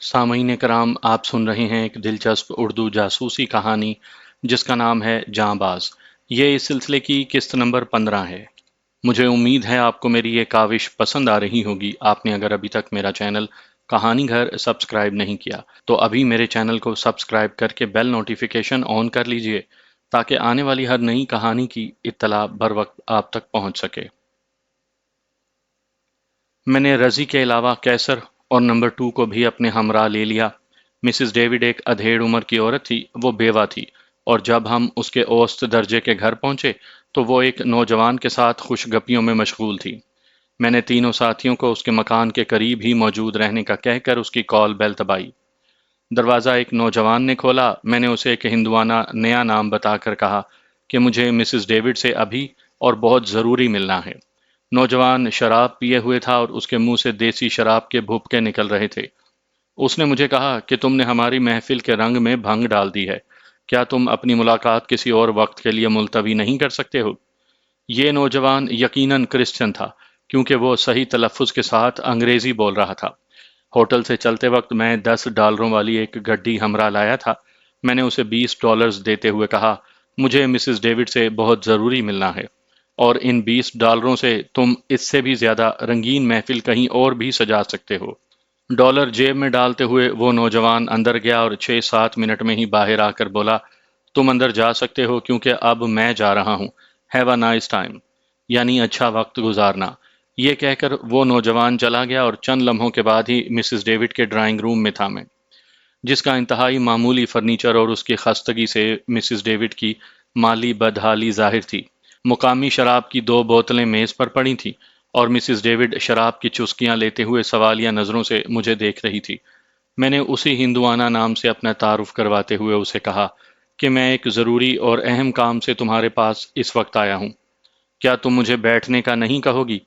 سامعین کرام، آپ سن رہے ہیں ایک دلچسپ اردو جاسوسی کہانی جس کا نام ہے جاں باز۔ یہ اس سلسلے کی قسط نمبر 15 ہے۔ مجھے امید ہے آپ کو میری یہ کاوش پسند آ رہی ہوگی۔ آپ نے اگر ابھی تک میرا چینل کہانی گھر سبسکرائب نہیں کیا تو ابھی میرے چینل کو سبسکرائب کر کے بیل نوٹیفیکیشن آن کر لیجئے تاکہ آنے والی ہر نئی کہانی کی اطلاع بر وقت آپ تک پہنچ سکے۔ میں نے رضی کے علاوہ کیسر اور نمبر 2 کو بھی اپنے ہمراہ لے لیا۔ مسز ڈیوڈ ایک ادھیڑ عمر کی عورت تھی، وہ بیوہ تھی، اور جب ہم اس کے اوسط درجے کے گھر پہنچے تو وہ ایک نوجوان کے ساتھ خوش گپیوں میں مشغول تھی۔ میں نے تینوں ساتھیوں کو اس کے مکان کے قریب ہی موجود رہنے کا کہہ کر اس کی کال بیل دبائی۔ دروازہ ایک نوجوان نے کھولا۔ میں نے اسے ایک ہندوانہ نیا نام بتا کر کہا کہ مجھے مسز ڈیوڈ سے ابھی اور بہت ضروری ملنا ہے۔ نوجوان شراب پیے ہوئے تھا اور اس کے منہ سے دیسی شراب کے بھپکے نکل رہے تھے۔ اس نے مجھے کہا کہ تم نے ہماری محفل کے رنگ میں بھنگ ڈال دی ہے۔ کیا تم اپنی ملاقات کسی اور وقت کے لیے ملتوی نہیں کر سکتے ہو؟ یہ نوجوان یقیناً کرسچن تھا کیونکہ وہ صحیح تلفظ کے ساتھ انگریزی بول رہا تھا۔ ہوٹل سے چلتے وقت میں $10 والی ایک گڈی ہمراہ لایا تھا۔ میں نے اسے $20 دیتے ہوئے کہا، مجھے مسز ڈیوڈ سے بہت ضروری ملنا ہے، اور ان $20 سے تم اس سے بھی زیادہ رنگین محفل کہیں اور بھی سجا سکتے ہو۔ ڈالر جیب میں ڈالتے ہوئے وہ نوجوان اندر گیا اور 6-7 منٹ میں ہی باہر آ کر بولا، تم اندر جا سکتے ہو کیونکہ اب میں جا رہا ہوں۔ ہیو اے نائس ٹائم، یعنی اچھا وقت گزارنا۔ یہ کہہ کر وہ نوجوان چلا گیا اور چند لمحوں کے بعد ہی مسز ڈیوڈ کے ڈرائنگ روم میں تھا میں، جس کا انتہائی معمولی فرنیچر اور اس کی خستگی سے مسز ڈیوڈ کی مالی بدحالی ظاہر تھی۔ مقامی شراب کی 2 بوتلیں میز پر پڑی تھیں اور مسز ڈیوڈ شراب کی چسکیاں لیتے ہوئے سوالیہ نظروں سے مجھے دیکھ رہی تھی۔ میں نے اسی ہندوانہ نام سے اپنا تعارف کرواتے ہوئے اسے کہا کہ میں ایک ضروری اور اہم کام سے تمہارے پاس اس وقت آیا ہوں۔ کیا تم مجھے بیٹھنے کا نہیں کہو گی؟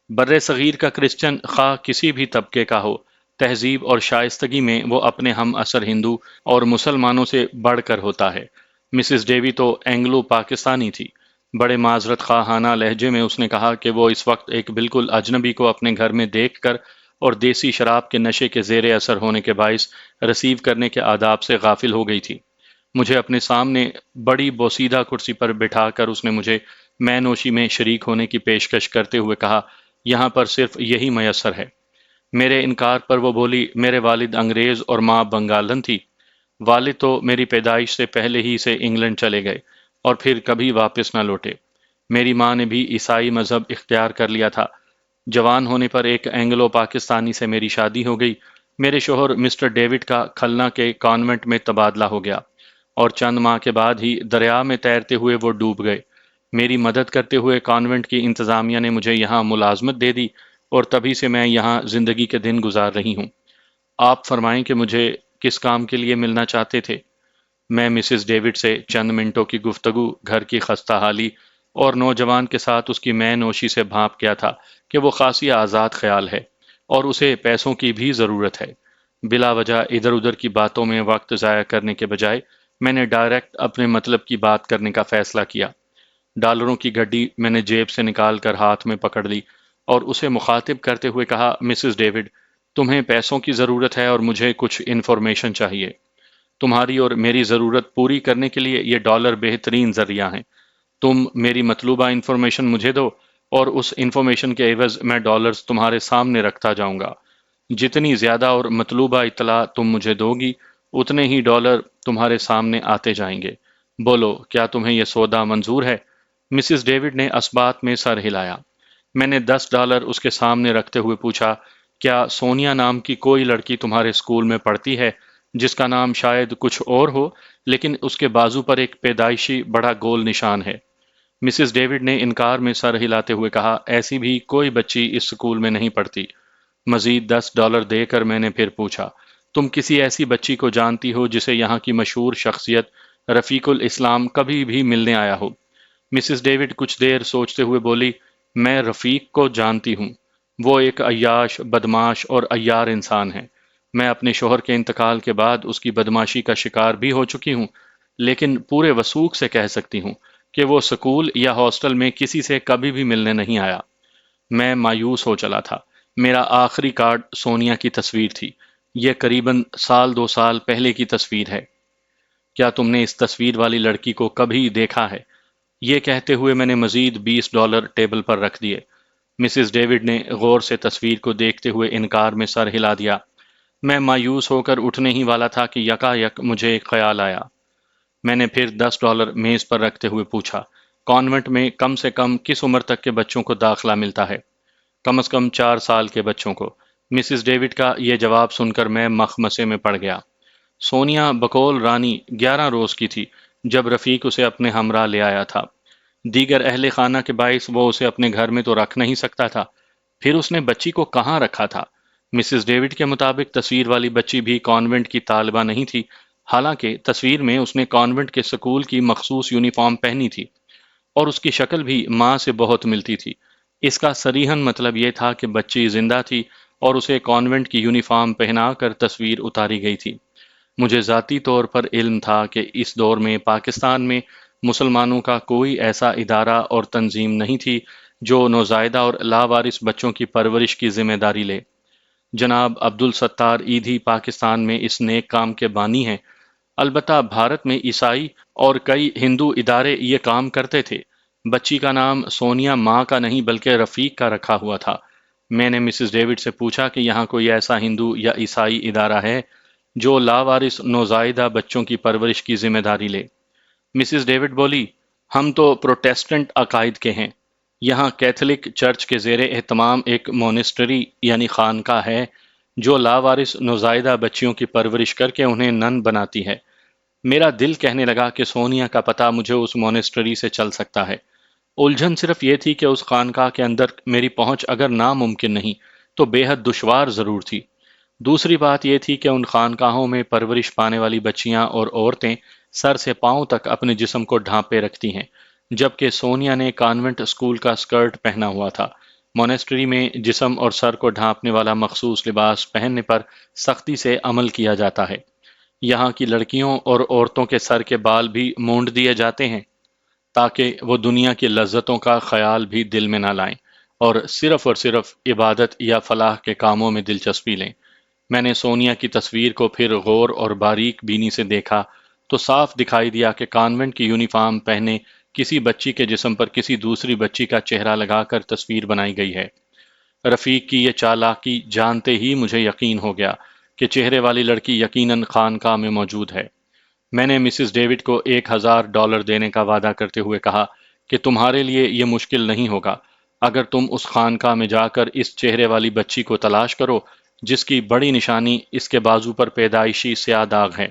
بر صغیر کا کرسچن خواہ کسی بھی طبقے کا ہو، تہذیب اور شائستگی میں وہ اپنے ہم عصر ہندو اور مسلمانوں سے بڑھ کر ہوتا ہے۔ مسز ڈیوی تو اینگلو پاکستانی تھی۔ بڑے معذرت خواہانہ لہجے میں اس نے کہا کہ وہ اس وقت ایک بالکل اجنبی کو اپنے گھر میں دیکھ کر اور دیسی شراب کے نشے کے زیر اثر ہونے کے باعث رسیو کرنے کے آداب سے غافل ہو گئی تھی۔ مجھے اپنے سامنے بڑی بوسیدہ کرسی پر بٹھا کر اس نے مجھے مے نوشی میں شریک ہونے کی پیشکش کرتے ہوئے کہا، یہاں پر صرف یہی میسر ہے۔ میرے انکار پر وہ بولی، میرے والد انگریز اور ماں بنگالن تھی۔ والد تو میری پیدائش سے پہلے ہی سے انگلینڈ چلے گئے اور پھر کبھی واپس نہ لوٹے۔ میری ماں نے بھی عیسائی مذہب اختیار کر لیا تھا۔ جوان ہونے پر ایک اینگلو پاکستانی سے میری شادی ہو گئی۔ میرے شوہر مسٹر ڈیوڈ کا کھلنا کے کانوینٹ میں تبادلہ ہو گیا اور چند ماہ کے بعد ہی دریا میں تیرتے ہوئے وہ ڈوب گئے۔ میری مدد کرتے ہوئے کانوینٹ کی انتظامیہ نے مجھے یہاں ملازمت دے دی اور تبھی سے میں یہاں زندگی کے دن گزار رہی ہوں۔ آپ فرمائیں کہ مجھے کس کام کے لیے ملنا چاہتے تھے؟ میں مسز ڈیوڈ سے چند منٹوں کی گفتگو، گھر کی خستہ حالی اور نوجوان کے ساتھ اس کی مے نوشی سے بھانپ گیا تھا کہ وہ خاصی آزاد خیال ہے اور اسے پیسوں کی بھی ضرورت ہے۔ بلا وجہ ادھر ادھر کی باتوں میں وقت ضائع کرنے کے بجائے میں نے ڈائریکٹ اپنے مطلب کی بات کرنے کا فیصلہ کیا۔ $ڈالروں کی گڈی میں نے جیب سے نکال کر ہاتھ میں پکڑ لی اور اسے مخاطب کرتے ہوئے کہا، مسز ڈیوڈ، تمہیں پیسوں کی ضرورت ہے اور مجھے کچھ انفارمیشن چاہیے۔ تمہاری اور میری ضرورت پوری کرنے کے لیے یہ $، بہترین ذریعہ ہیں۔ تم میری مطلوبہ انفارمیشن مجھے دو اور اس انفارمیشن کے عوض میں $ تمہارے سامنے رکھتا جاؤں گا۔ جتنی زیادہ اور مطلوبہ اطلاع تم مجھے دو گی اتنے ہی $، تمہارے سامنے آتے جائیں گے۔ بولو، کیا تمہیں یہ سودا منظور ہے؟ مسز ڈیوڈ نے اسبات میں سر ہلایا۔ میں نے $10 اس کے سامنے رکھتے ہوئے پوچھا، کیا سونیا نام کی کوئی لڑکی تمہارے اسکول میں پڑھتی ہے جس کا نام شاید کچھ اور ہو لیکن اس کے بازو پر ایک پیدائشی بڑا گول نشان ہے؟ مسز ڈیوڈ نے انکار میں سر ہلاتے ہوئے کہا، ایسی بھی کوئی بچی اس اسکول میں نہیں پڑھتی۔ مزید $10 دے کر میں نے پھر پوچھا، تم کسی ایسی بچی کو جانتی ہو جسے یہاں کی مشہور شخصیت رفیق الاسلام کبھی بھی ملنے آیا ہو؟ مسز ڈیوڈ کچھ دیر سوچتے ہوئے بولی، میں رفیق کو جانتی ہوں۔ وہ ایک عیاش، بدماش اور عیار انسان ہے۔ میں اپنے شوہر کے انتقال کے بعد اس کی بدماشی کا شکار بھی ہو چکی ہوں، لیکن پورے وثوق سے کہہ سکتی ہوں کہ وہ سکول یا ہاسٹل میں کسی سے کبھی بھی ملنے نہیں آیا۔ میں مایوس ہو چلا تھا۔ میرا آخری کارڈ سونیا کی تصویر تھی۔ یہ قریباً سال 2 سال پہلے کی تصویر ہے۔ کیا تم نے اس تصویر والی لڑکی کو کبھی دیکھا ہے؟ یہ کہتے ہوئے میں نے مزید $20 ٹیبل پر رکھ دیے۔ مسز ڈیوڈ نے غور سے تصویر کو دیکھتے ہوئے انکار میں سر ہلا دیا۔ میں مایوس ہو کر اٹھنے ہی والا تھا کہ یکا یک مجھے ایک خیال آیا۔ میں نے پھر $10 میز پر رکھتے ہوئے پوچھا، کانوینٹ میں کم سے کم کس عمر تک کے بچوں کو داخلہ ملتا ہے؟ کم از کم 4 سال کے بچوں کو۔ مسز ڈیوڈ کا یہ جواب سن کر میں مخمسے میں پڑ گیا۔ سونیا بقول رانی 11 روز کی تھی جب رفیق اسے اپنے ہمراہ لے آیا تھا۔ دیگر اہل خانہ کے باعث وہ اسے اپنے گھر میں تو رکھ نہیں سکتا تھا، پھر اس نے بچی کو کہاں رکھا تھا؟ مسز ڈیوڈ کے مطابق تصویر والی بچی بھی کانوینٹ کی طالبہ نہیں تھی، حالانکہ تصویر میں اس نے کانوینٹ کے سکول کی مخصوص یونیفارم پہنی تھی اور اس کی شکل بھی ماں سے بہت ملتی تھی۔ اس کا صریحاً مطلب یہ تھا کہ بچی زندہ تھی اور اسے کانوینٹ کی یونیفارم پہنا کر تصویر اتاری گئی تھی۔ مجھے ذاتی طور پر علم تھا کہ اس دور میں پاکستان میں مسلمانوں کا کوئی ایسا ادارہ اور تنظیم نہیں تھی جو نوزائیدہ اور لاوارث بچوں کی پرورش کی ذمہ داری لے۔ جناب عبدالستار ایدھی پاکستان میں اس نیک کام کے بانی ہیں۔ البتہ بھارت میں عیسائی اور کئی ہندو ادارے یہ کام کرتے تھے۔ بچی کا نام سونیا ماں کا نہیں بلکہ رفیق کا رکھا ہوا تھا۔ میں نے مسز ڈیوڈ سے پوچھا کہ یہاں کوئی ایسا ہندو یا عیسائی ادارہ ہے جو لاوارث نوزائیدہ بچوں کی پرورش کی ذمہ داری لے؟ مسز ڈیوڈ بولی، ہم تو پروٹیسٹنٹ عقائد کے ہیں۔ یہاں کیتھولک چرچ کے زیر اہتمام ایک مونسٹری یعنی خانقاہ ہے جو لاوارث نوزائیدہ بچیوں کی پرورش کر کے انہیں نن بناتی ہے۔ میرا دل کہنے لگا کہ سونیا کا پتہ مجھے اس مونسٹری سے چل سکتا ہے۔ الجھن صرف یہ تھی کہ اس خانقاہ کے اندر میری پہنچ اگر ناممکن نہیں تو بے حد دشوار ضرور تھی۔ دوسری بات یہ تھی کہ ان خانقاہوں میں پرورش پانے والی بچیاں اور عورتیں سر سے پاؤں تک اپنے جسم کو ڈھانپے رکھتی ہیں، جبکہ سونیا نے کانوینٹ اسکول کا اسکرٹ پہنا ہوا تھا۔ مونسٹری میں جسم اور سر کو ڈھانپنے والا مخصوص لباس پہننے پر سختی سے عمل کیا جاتا ہے۔ یہاں کی لڑکیوں اور عورتوں کے سر کے بال بھی مونڈ دیے جاتے ہیں تاکہ وہ دنیا کی لذتوں کا خیال بھی دل میں نہ لائیں اور صرف عبادت یا فلاح کے کاموں میں دلچسپی لیں۔ میں نے سونیا کی تصویر کو پھر غور اور باریک بینی سے دیکھا تو صاف دکھائی دیا کہ کانوینٹ کی یونیفارم پہنے کسی بچی کے جسم پر کسی دوسری بچی کا چہرہ لگا کر تصویر بنائی گئی ہے۔ رفیق کی یہ چالاکی جانتے ہی مجھے یقین ہو گیا کہ چہرے والی لڑکی یقیناً خانقاہ میں موجود ہے۔ میں نے مسز ڈیوڈ کو $1000 دینے کا وعدہ کرتے ہوئے کہا کہ تمہارے لیے یہ مشکل نہیں ہوگا اگر تم اس خانقاہ میں جا کر اس چہرے والی بچی کو تلاش کرو جس کی بڑی نشانی اس کے بازو پر پیدائشی سیاہ داغ ہے۔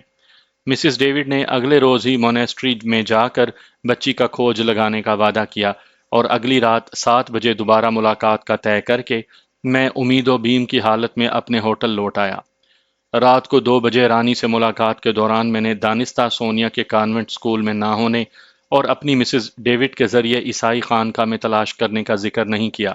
مسز ڈیوڈ نے اگلے روز ہی مونسٹری میں جا کر بچی کا کھوج لگانے کا وعدہ کیا اور اگلی رات 7 بجے دوبارہ ملاقات کا طے کر کے میں امید و بیم کی حالت میں اپنے ہوٹل لوٹ آیا۔ رات کو 2 بجے رانی سے ملاقات کے دوران میں نے دانستہ سونیا کے کانوینٹ اسکول میں نہ ہونے اور اپنی مسز ڈیوڈ کے ذریعے عیسائی خانقاہ میں تلاش کرنے کا ذکر نہیں کیا۔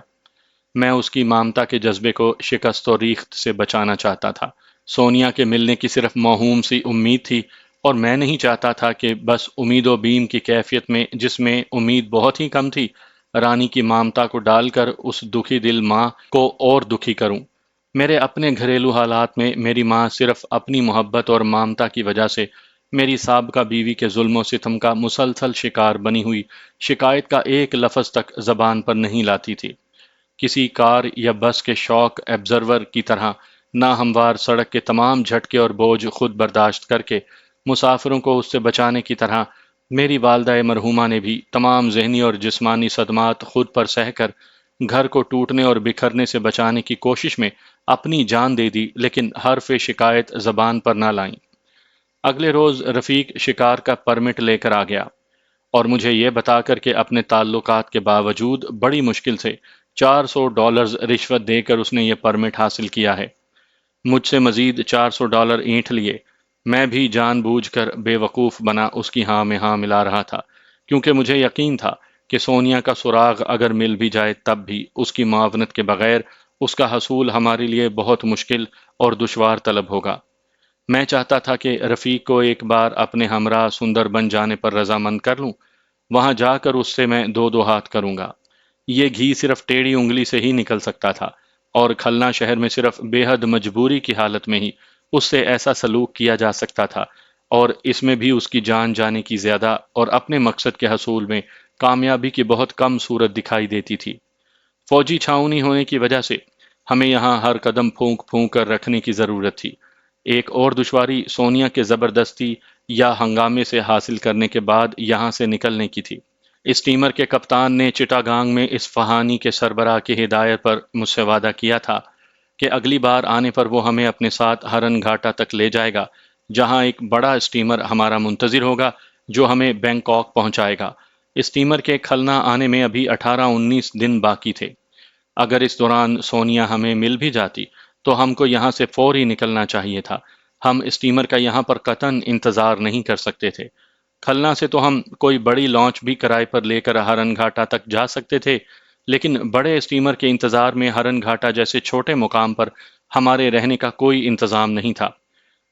میں اس کی مامتا کے جذبے کو شکست و ریخت سے بچانا چاہتا تھا۔ سونیا کے ملنے کی صرف موہوم سی امید تھی اور میں نہیں چاہتا تھا کہ بس امید و بیم کی کیفیت میں جس میں امید بہت ہی کم تھی، رانی کی مامتا کو ڈال کر اس دکھی دل ماں کو اور دکھی کروں۔ میرے اپنے گھریلو حالات میں میری ماں صرف اپنی محبت اور مامتا کی وجہ سے میری سابقہ بیوی کے ظلم و ستم کا مسلسل شکار بنی ہوئی شکایت کا ایک لفظ تک زبان پر نہیں لاتی تھی۔ کسی کار یا بس کے شاک ایبزرور کی طرح ناہموار سڑک کے تمام جھٹکے اور بوجھ خود برداشت کر کے مسافروں کو اس سے بچانے کی طرح میری والدہ مرحومہ نے بھی تمام ذہنی اور جسمانی صدمات خود پر سہ کر گھر کو ٹوٹنے اور بکھرنے سے بچانے کی کوشش میں اپنی جان دے دی، لیکن حرف شکایت زبان پر نہ لائیں۔ اگلے روز رفیق شکار کا پرمٹ لے کر آ گیا اور مجھے یہ بتا کر کہ اپنے تعلقات کے باوجود بڑی مشکل سے $400 رشوت دے کر اس نے یہ پرمٹ حاصل کیا ہے۔ مجھ سے مزید $400 اینٹھ لیے۔ میں بھی جان بوجھ کر بے وقوف بنا اس کی ہاں میں ہاں ملا رہا تھا، کیونکہ مجھے یقین تھا کہ سونیا کا سراغ اگر مل بھی جائے تب بھی اس کی معاونت کے بغیر اس کا حصول ہمارے لیے بہت مشکل اور دشوار طلب ہوگا۔ میں چاہتا تھا کہ رفیق کو ایک بار اپنے ہمراہ سندر بن جانے پر رضامند کر لوں، وہاں جا کر اس سے میں دو ہاتھ کروں گا۔ یہ گھی صرف ٹیڑھی انگلی سے ہی نکل سکتا تھا۔ اور کھلنا شہر میں صرف بے حد مجبوری کی حالت میں ہی اس سے ایسا سلوک کیا جا سکتا تھا، اور اس میں بھی اس کی جان جانے کی زیادہ اور اپنے مقصد کے حصول میں کامیابی کی بہت کم صورت دکھائی دیتی تھی۔ فوجی چھاؤنی ہونے کی وجہ سے ہمیں یہاں ہر قدم پھونک پھونک کر رکھنے کی ضرورت تھی۔ ایک اور دشواری سونیا کے زبردستی یا ہنگامے سے حاصل کرنے کے بعد یہاں سے نکلنے کی تھی۔ اسٹیمر کے کپتان نے چٹاگانگ میں اصفہانی کے سربراہ کی ہدایت پر مجھ سے وعدہ کیا تھا کہ اگلی بار آنے پر وہ ہمیں اپنے ساتھ ہرن گھاٹا تک لے جائے گا، جہاں ایک بڑا اسٹیمر ہمارا منتظر ہوگا جو ہمیں بینکاک پہنچائے گا۔ اسٹیمر کے کھلنا آنے میں ابھی 18-19 دن باقی تھے۔ اگر اس دوران سونیا ہمیں مل بھی جاتی تو ہم کو یہاں سے فوری نکلنا چاہیے تھا۔ ہم اسٹیمر کا یہاں پر قطعاً انتظار نہیں کر سکتے تھے۔ کھلنا سے تو ہم کوئی بڑی لانچ بھی کرائے پر لے کر ہرن گھاٹا تک جا سکتے تھے، لیکن بڑے اسٹیمر کے انتظار میں ہرن گھاٹا جیسے چھوٹے مقام پر ہمارے رہنے کا کوئی انتظام نہیں تھا۔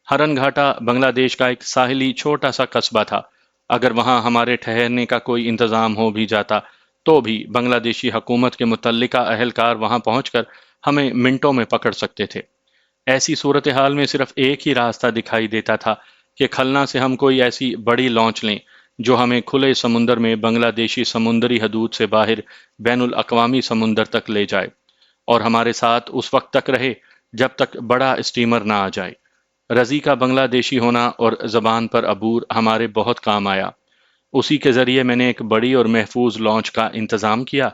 ہرن گھاٹا بنگلہ دیش کا ایک ساحلی چھوٹا سا قصبہ تھا۔ اگر وہاں ہمارے ٹھہرنے کا کوئی انتظام ہو بھی جاتا تو بھی بنگلہ دیشی حکومت کے متعلقہ اہلکار وہاں پہنچ کر ہمیں منٹوں میں پکڑ سکتے تھے۔ ایسی صورتحال میں صرف ایک ہی راستہ دکھائی دیتا تھا کہ کھلنا سے ہم کوئی ایسی بڑی لانچ لیں جو ہمیں کھلے سمندر میں بنگلہ دیشی سمندری حدود سے باہر بین الاقوامی سمندر تک لے جائے، اور ہمارے ساتھ اس وقت تک رہے جب تک بڑا اسٹیمر نہ آ جائے۔ رضی کا بنگلہ دیشی ہونا اور زبان پر عبور ہمارے بہت کام آیا۔ اسی کے ذریعے میں نے ایک بڑی اور محفوظ لانچ کا انتظام کیا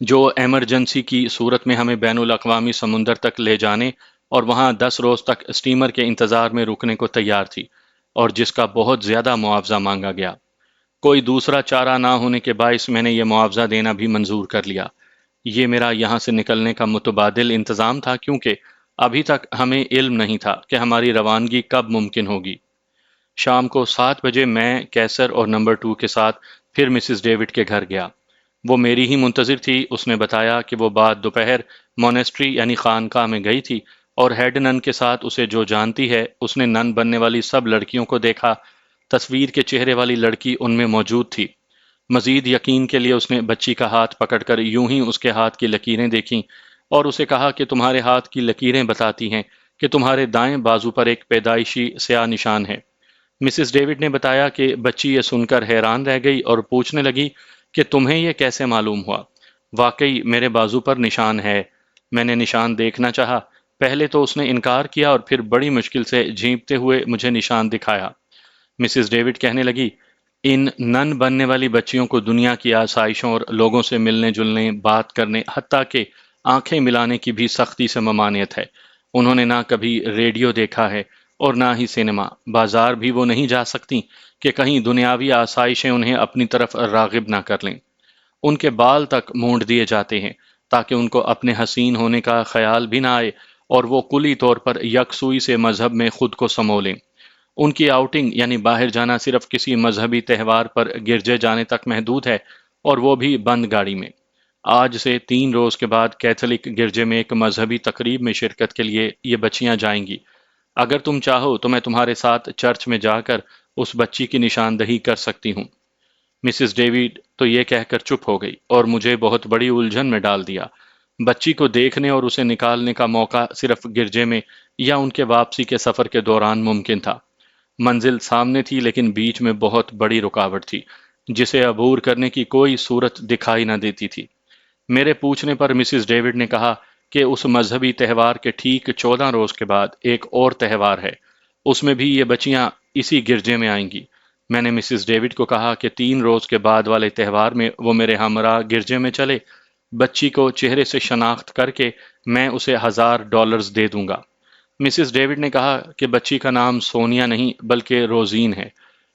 جو ایمرجنسی کی صورت میں ہمیں بین الاقوامی سمندر تک لے جانے اور وہاں 10 روز تک اسٹیمر کے انتظار میں رکنے کو تیار تھی، اور جس کا بہت زیادہ معاوضہ مانگا گیا۔ کوئی دوسرا چارہ نہ ہونے کے باعث میں نے یہ معاوضہ دینا بھی منظور کر لیا۔ یہ میرا یہاں سے نکلنے کا متبادل انتظام تھا، کیونکہ ابھی تک ہمیں علم نہیں تھا کہ ہماری روانگی کب ممکن ہوگی۔ شام کو 7 بجے میں کیسر اور نمبر 2 کے ساتھ پھر مسز ڈیوڈ کے گھر گیا۔ وہ میری ہی منتظر تھی۔ اس نے بتایا کہ وہ بعد دوپہر مونیسٹری یعنی خانقاہ میں گئی تھی، اور ہیڈ نن کے ساتھ اسے جو جانتی ہے اس نے نن بننے والی سب لڑکیوں کو دیکھا۔ تصویر کے چہرے والی لڑکی ان میں موجود تھی۔ مزید یقین کے لیے اس نے بچی کا ہاتھ پکڑ کر یوں ہی اس کے ہاتھ کی لکیریں دیکھیں اور اسے کہا کہ تمہارے ہاتھ کی لکیریں بتاتی ہیں کہ تمہارے دائیں بازو پر ایک پیدائشی سیاہ نشان ہے۔ مسز ڈیوڈ نے بتایا کہ بچی یہ سن کر حیران رہ گئی اور پوچھنے لگی کہ تمہیں یہ کیسے معلوم ہوا؟ واقعی میرے بازو پر نشان ہے۔ میں نے نشان دیکھنا چاہا۔ پہلے تو اس نے انکار کیا اور پھر بڑی مشکل سے جھینپتے ہوئے مجھے نشان دکھایا۔ مسز ڈیوڈ کہنے لگی، ان نن بننے والی بچیوں کو دنیا کی آسائشوں اور لوگوں سے ملنے جلنے، بات کرنے، حتیٰ کہ آنکھیں ملانے کی بھی سختی سے ممانعت ہے۔ انہوں نے نہ کبھی ریڈیو دیکھا ہے اور نہ ہی سینما۔ بازار بھی وہ نہیں جا سکتی کہ کہیں دنیاوی آسائشیں انہیں اپنی طرف راغب نہ کر لیں۔ ان کے بال تک مونڈ دیے جاتے ہیں تاکہ ان کو اپنے حسین ہونے کا خیال بھی نہ آئے اور وہ کلی طور پر یکسوئی سے مذہب میں خود کو سمو لیں۔ ان کی آؤٹنگ یعنی باہر جانا صرف کسی مذہبی تہوار پر گرجے جانے تک محدود ہے، اور وہ بھی بند گاڑی میں۔ آج سے 3 روز کے بعد کیتھولک گرجے میں ایک مذہبی تقریب میں شرکت کے لیے یہ بچیاں جائیں گی۔ اگر تم چاہو تو میں تمہارے ساتھ چرچ میں جا کر اس بچی کی نشاندہی کر سکتی ہوں۔ مسز ڈیوڈ تو یہ کہہ کر چپ ہو گئی اور مجھے بہت بڑی الجھن میں ڈال دیا۔ بچی کو دیکھنے اور اسے نکالنے کا موقع صرف گرجے میں یا ان کے واپسی کے سفر کے دوران ممکن تھا۔ منزل سامنے تھی لیکن بیچ میں بہت بڑی رکاوٹ تھی جسے عبور کرنے کی کوئی صورت دکھائی نہ دیتی تھی۔ میرے پوچھنے پر مسز ڈیوڈ نے کہا کہ اس مذہبی تہوار کے ٹھیک 14 روز کے بعد ایک اور تہوار ہے، اس میں بھی یہ بچیاں اسی گرجے میں آئیں گی۔ میں نے مسز ڈیوڈ کو کہا کہ 3 روز کے بعد والے تہوار میں وہ میرے ہمراہ گرجے میں چلے۔ بچی کو چہرے سے شناخت کر کے میں اسے $1000 دے دوں گا۔ مسز ڈیوڈ نے کہا کہ بچی کا نام سونیا نہیں بلکہ روزین ہے۔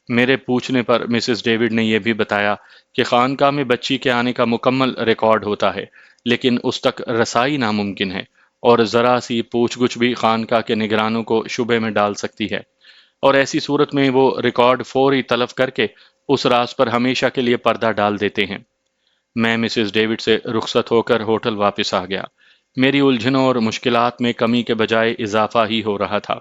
میرے پوچھنے پر مسز ڈیوڈ نے یہ بھی بتایا کہ خانقاہ میں بچی کے آنے کا مکمل ریکارڈ ہوتا ہے، لیکن اس تک رسائی ناممکن ہے، اور ذرا سی پوچھ گچھ بھی خانقاہ کے نگرانوں کو شبے میں ڈال سکتی ہے، اور ایسی صورت میں وہ ریکارڈ فوری تلف کر کے اس راز پر ہمیشہ کے لیے پردہ ڈال دیتے ہیں۔ میں مسز ڈیوڈ سے رخصت ہو کر ہوٹل واپس آ گیا۔ میری الجھنوں اور مشکلات میں کمی کے بجائے اضافہ ہی ہو رہا تھا۔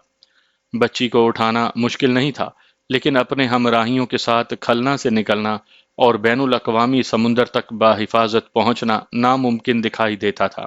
بچی کو اٹھانا مشکل نہیں تھا، لیکن اپنے ہمراہیوں کے ساتھ کھلنا سے نکلنا اور بین الاقوامی سمندر تک بحفاظت پہنچنا ناممکن دکھائی دیتا تھا۔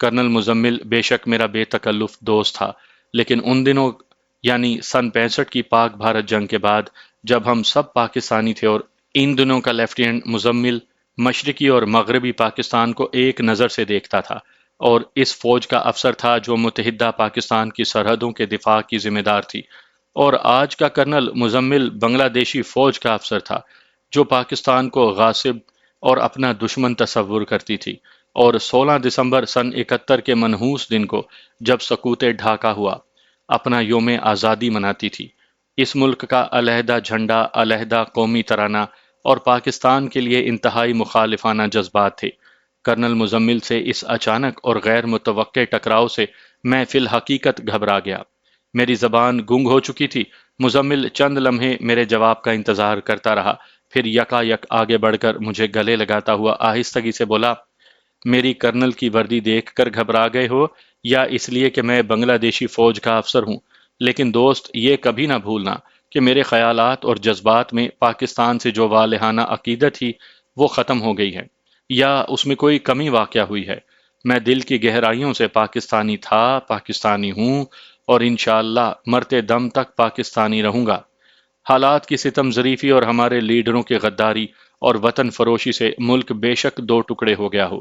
کرنل مزمل بے شک میرا بے تکلف دوست تھا، لیکن ان دنوں یعنی سن 65 کی پاک بھارت جنگ کے بعد جب ہم سب پاکستانی تھے، اور ان دنوں کا لیفٹیننٹ مزمل مشرقی اور مغربی پاکستان کو ایک نظر سے دیکھتا تھا، اور اس فوج کا افسر تھا جو متحدہ پاکستان کی سرحدوں کے دفاع کی ذمہ دار تھی، اور آج کا کرنل مزمل بنگلہ دیشی فوج کا افسر تھا جو پاکستان کو غاصب اور اپنا دشمن تصور کرتی تھی، اور 16 دسمبر سن 71 کے منحوس دن کو جب سقوط ڈھاکہ ہوا اپنا یوم آزادی مناتی تھی۔ اس ملک کا علیحدہ جھنڈا، علیحدہ قومی ترانہ اور پاکستان کے لیے انتہائی مخالفانہ جذبات تھے۔ کرنل مزمل سے اس اچانک اور غیر متوقع ٹکراؤ سے میں فی الحقیقت گھبرا گیا۔ میری زبان گنگ ہو چکی تھی۔ مزمل چند لمحے میرے جواب کا انتظار کرتا رہا، پھر یکا یک آگے بڑھ کر مجھے گلے لگاتا ہوا آہستگی سے بولا، میری کرنل کی وردی دیکھ کر گھبرا گئے ہو یا اس لیے کہ میں بنگلہ دیشی فوج کا افسر ہوں؟ لیکن دوست، یہ کبھی نہ بھولنا کہ میرے خیالات اور جذبات میں پاکستان سے جو والہانہ عقیدت تھی وہ ختم ہو گئی ہے، یا اس میں کوئی کمی واقع ہوئی ہے۔ میں دل کی گہرائیوں سے پاکستانی تھا، پاکستانی ہوں، اور انشاءاللہ مرتے دم تک پاکستانی رہوں گا۔ حالات کی ستم ظریفی اور ہمارے لیڈروں کی غداری اور وطن فروشی سے ملک بے شک دو ٹکڑے ہو گیا ہو،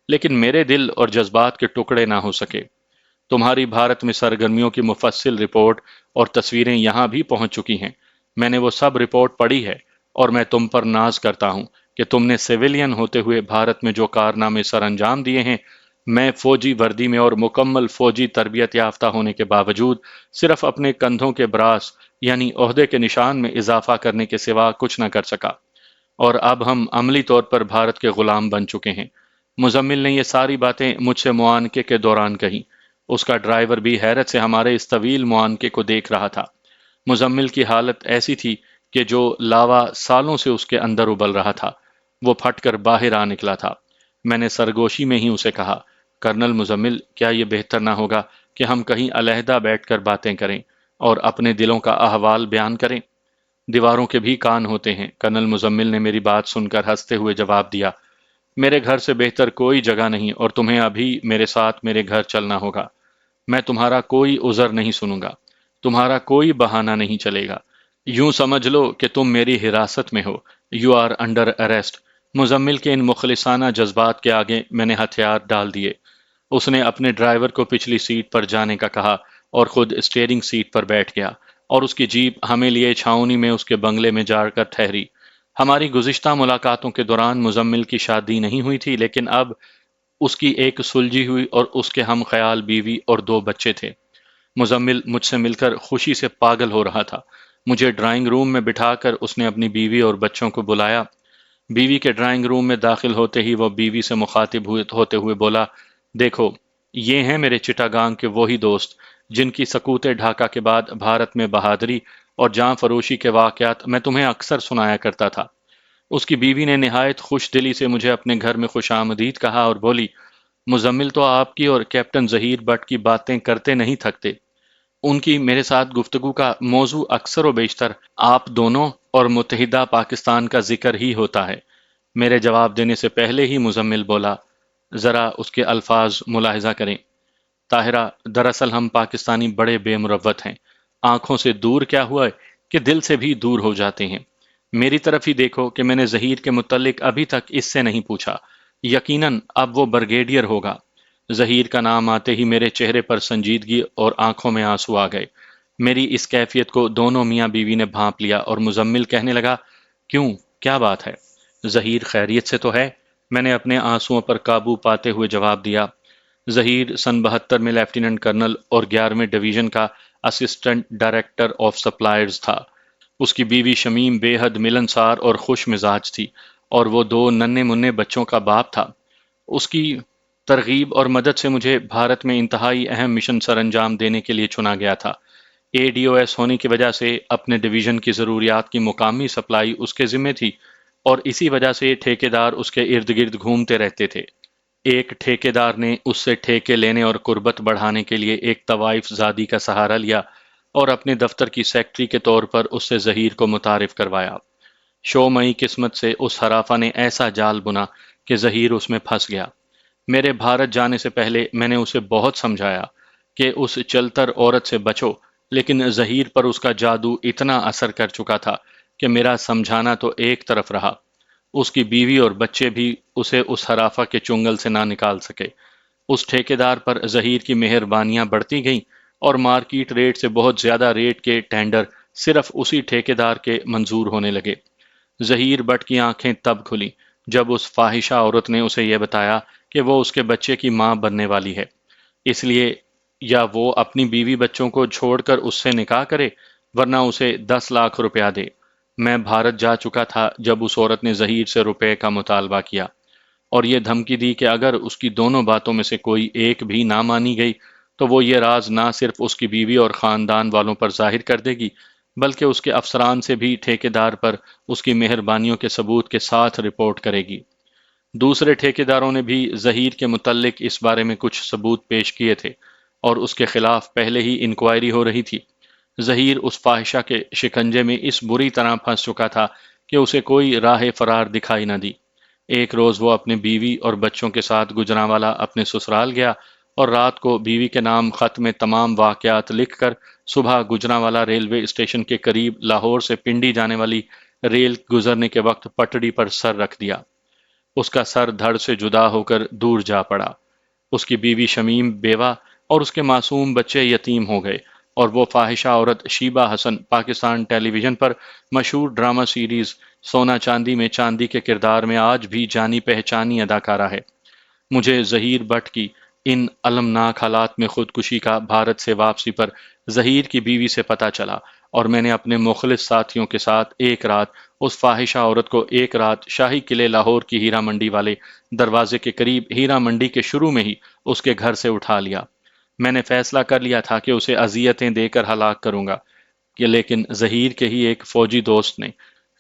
لیکن میرے دل اور جذبات کے ٹکڑے نہ ہو سکے۔ تمہاری بھارت میں سرگرمیوں کی مفصل رپورٹ اور تصویریں یہاں بھی پہنچ چکی ہیں۔ میں نے وہ سب رپورٹ پڑھی ہے، اور میں تم پر ناز کرتا ہوں کہ تم نے سویلین ہوتے ہوئے بھارت میں جو کارنامے سر انجام دیے ہیں۔ میں فوجی وردی میں اور مکمل فوجی تربیت یافتہ ہونے کے باوجود صرف اپنے کندھوں کے براس یعنی عہدے کے نشان میں اضافہ کرنے کے سوا کچھ نہ کر سکا، اور اب ہم عملی طور پر بھارت کے غلام بن چکے ہیں۔ مزمل نے یہ ساری باتیں مجھ سے معانقے کے دوران کہیں۔ اس کا ڈرائیور بھی حیرت سے ہمارے اس طویل معانقے کو دیکھ رہا تھا۔ مزمل کی حالت ایسی تھی کہ جو لاوا سالوں سے اس کے اندر ابل رہا تھا وہ پھٹ کر باہر آ نکلا تھا۔ میں نے سرگوشی میں ہی اسے کہا، کرنل مزمل، کیا یہ بہتر نہ ہوگا کہ ہم کہیں علیحدہ بیٹھ کر باتیں کریں اور اپنے دلوں کا احوال بیان کریں؟ دیواروں کے بھی کان ہوتے ہیں۔ کرنل مزمل نے میری بات سن کر ہنستے ہوئے جواب دیا، میرے گھر سے بہتر کوئی جگہ نہیں، اور تمہیں ابھی میرے ساتھ میرے گھر چلنا ہوگا۔ میں تمہارا کوئی عذر نہیں سنوں گا، تمہارا کوئی بہانہ نہیں چلے گا۔ یوں سمجھ لو کہ تم میری حراست میں ہو، you are under arrest. Muzammil کے ان مخلصانہ جذبات کے آگے میں نے ہتھیار ڈال دیے۔ اس نے اپنے ڈرائیور کو پچھلی سیٹ پر جانے کا کہا اور خود اسٹیئرنگ سیٹ پر بیٹھ گیا، اور اس کی جیپ ہمیں لیے چھاؤنی میں اس کے بنگلے میں جا کر ٹھہری۔ ہماری گزشتہ ملاقاتوں کے دوران مزمل کی شادی نہیں ہوئی تھی، لیکن اب اس کی ایک سلجھی ہوئی اور اس کے ہم خیال بیوی اور 2 بچے تھے۔ مزمل مجھ سے مل کر خوشی سے پاگل ہو رہا تھا۔ مجھے ڈرائنگ روم میں بٹھا کر اس نے اپنی بیوی اور بچوں کو بلایا۔ بیوی کے ڈرائنگ روم میں داخل ہوتے ہی وہ بیوی سے مخاطب ہوتے ہوئے بولا، دیکھو، یہ ہیں میرے چٹاگانگ کے وہی دوست جن کی سقوط ڈھاکہ کے بعد بھارت میں بہادری اور جاں فروشی کے واقعات میں تمہیں اکثر سنایا کرتا تھا۔ اس کی بیوی نے نہایت خوش دلی سے مجھے اپنے گھر میں خوش آمدید کہا اور بولی، مزمل تو آپ کی اور کیپٹن ظہیر بٹ کی باتیں کرتے نہیں تھکتے۔ ان کی میرے ساتھ گفتگو کا موضوع اکثر و بیشتر آپ دونوں اور متحدہ پاکستان کا ذکر ہی ہوتا ہے۔ میرے جواب دینے سے پہلے ہی مزمل بولا، ذرا اس کے الفاظ ملاحظہ کریں طاہرہ، دراصل ہم پاکستانی بڑے بے مروت ہیں۔ آنکھوں سے دور کیا ہوا ہے کہ دل سے بھی دور ہو جاتے ہیں۔ میری طرف ہی دیکھو کہ میں نے ظہیر کے متعلق ابھی تک اس سے نہیں پوچھا۔ یقیناً اب وہ بریگیڈیئر ہوگا۔ ظہیر کا نام آتے ہی میرے چہرے پر سنجیدگی اور آنکھوں میں آنسو آ گئے۔ میری اس کیفیت کو دونوں میاں بیوی نے بھانپ لیا، اور مزمل کہنے لگا، کیوں، کیا بات ہے؟ ظہیر خیریت سے تو ہے؟ میں نے اپنے آنسوؤں پر قابو پاتے ہوئے جواب دیا، ظہیر سن 72 میں لیفٹیننٹ کرنل اور 11ویں ڈویژن کا اسسٹنٹ ڈائریکٹر آف سپلائرز تھا۔ اس کی بیوی شمیم بے حد ملنسار اور خوش مزاج تھی، اور وہ 2 ننھے منھے بچوں کا باپ تھا۔ اس کی ترغیب اور مدد سے مجھے بھارت میں انتہائی اہم مشن سر انجام دینے کے لیے چنا گیا تھا۔ اے ڈی او ایس ہونے کی وجہ سے اپنے ڈویژن کی ضروریات کی مقامی سپلائی اس کے ذمہ تھی، اور اسی وجہ سے ٹھیکیدار اس کے ارد گرد گھومتے رہتے تھے۔ ایک ٹھیکیدار نے اس سے ٹھیکے لینے اور قربت بڑھانے کے لیے ایک طوائف زادی کا سہارا لیا اور اپنے دفتر کی سیکٹری کے طور پر اس سے ظہیر کو متعارف کروایا۔ شومئی قسمت سے اس حرافہ نے ایسا جال بنا کہ ظہیر اس میں پھنس گیا۔ میرے بھارت جانے سے پہلے میں نے اسے بہت سمجھایا کہ اس چلتر عورت سے بچو، لیکن ظہیر پر اس کا جادو اتنا اثر کر چکا تھا کہ میرا سمجھانا تو ایک طرف رہا، اس کی بیوی اور بچے بھی اسے اس ہرافہ کے چنگل سے نہ نکال سکے۔ اس ٹھیکیدار پر ظہیر کی مہربانیاں بڑھتی گئیں اور مارکیٹ ریٹ سے بہت زیادہ ریٹ کے ٹینڈر صرف اسی ٹھیکیدار کے منظور ہونے لگے۔ ظہیر بٹ کی آنکھیں تب کھلیں جب اس فاحشہ عورت نے اسے یہ بتایا کہ وہ اس کے بچے کی ماں بننے والی ہے، اس لیے یا وہ اپنی بیوی بچوں کو چھوڑ کر اس سے نکاح کرے، ورنہ اسے 10 لاکھ روپیہ دے۔ میں بھارت جا چکا تھا جب اس عورت نے ظہیر سے روپے کا مطالبہ کیا اور یہ دھمکی دی کہ اگر اس کی دونوں باتوں میں سے کوئی ایک بھی نہ مانی گئی تو وہ یہ راز نہ صرف اس کی بیوی اور خاندان والوں پر ظاہر کر دے گی، بلکہ اس کے افسران سے بھی ٹھیکیدار پر اس کی مہربانیوں کے ثبوت کے ساتھ رپورٹ کرے گی۔ دوسرے ٹھیکیداروں نے بھی ظہیر کے متعلق اس بارے میں کچھ ثبوت پیش کیے تھے اور اس کے خلاف پہلے ہی انکوائری ہو رہی تھی۔ ظہیر اس فاحشہ کے شکنجے میں اس بری طرح پھنس چکا تھا کہ اسے کوئی راہ فرار دکھائی نہ دی۔ ایک روز وہ اپنے بیوی اور بچوں کے ساتھ گجرانوالہ اپنے سسرال گیا اور رات کو بیوی کے نام خط میں تمام واقعات لکھ کر صبح گجرانوالہ ریلوے اسٹیشن کے قریب لاہور سے پنڈی جانے والی ریل گزرنے کے وقت پٹڑی پر سر رکھ دیا۔ اس کا سر دھڑ سے جدا ہو کر دور جا پڑا۔ اس کی بیوی شمیم بیوہ اور اس کے معصوم بچے یتیم ہو گئے، اور وہ فاحشہ عورت شیبہ حسن پاکستان ٹیلی ویژن پر مشہور ڈرامہ سیریز سونا چاندی میں چاندی کے کردار میں آج بھی جانی پہچانی اداکارہ ہے۔ مجھے ظہیر بٹ کی ان المناک حالات میں خودکشی کا بھارت سے واپسی پر ظہیر کی بیوی سے پتہ چلا، اور میں نے اپنے مخلص ساتھیوں کے ساتھ ایک رات اس فاحشہ عورت کو ایک رات شاہی قلعے لاہور کی ہیرا منڈی والے دروازے کے قریب ہیرا منڈی کے شروع میں ہی اس کے گھر سے اٹھا لیا۔ میں نے فیصلہ کر لیا تھا کہ اسے اذیتیں دے کر ہلاک کروں گا، کہ لیکن ظہیر کے ہی ایک فوجی دوست نے،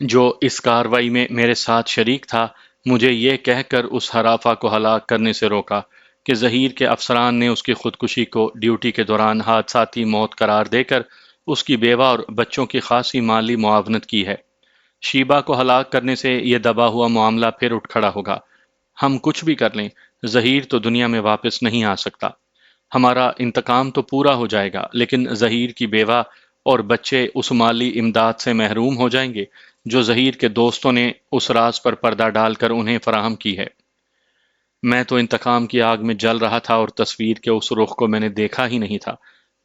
جو اس کاروائی میں میرے ساتھ شریک تھا، مجھے یہ کہہ کر اس ہرافہ کو ہلاک کرنے سے روکا کہ ظہیر کے افسران نے اس کی خودکشی کو ڈیوٹی کے دوران حادثاتی موت قرار دے کر اس کی بیوہ اور بچوں کی خاصی مالی معاونت کی ہے۔ شیبہ کو ہلاک کرنے سے یہ دبا ہوا معاملہ پھر اٹھ کھڑا ہوگا۔ ہم کچھ بھی کر لیں، ظہیر تو دنیا میں واپس نہیں آ سکتا۔ ہمارا انتقام تو پورا ہو جائے گا، لیکن ظہیر کی بیوہ اور بچے اس مالی امداد سے محروم ہو جائیں گے جو ظہیر کے دوستوں نے اس راز پر پردہ ڈال کر انہیں فراہم کی ہے۔ میں تو انتقام کی آگ میں جل رہا تھا اور تصویر کے اس رخ کو میں نے دیکھا ہی نہیں تھا۔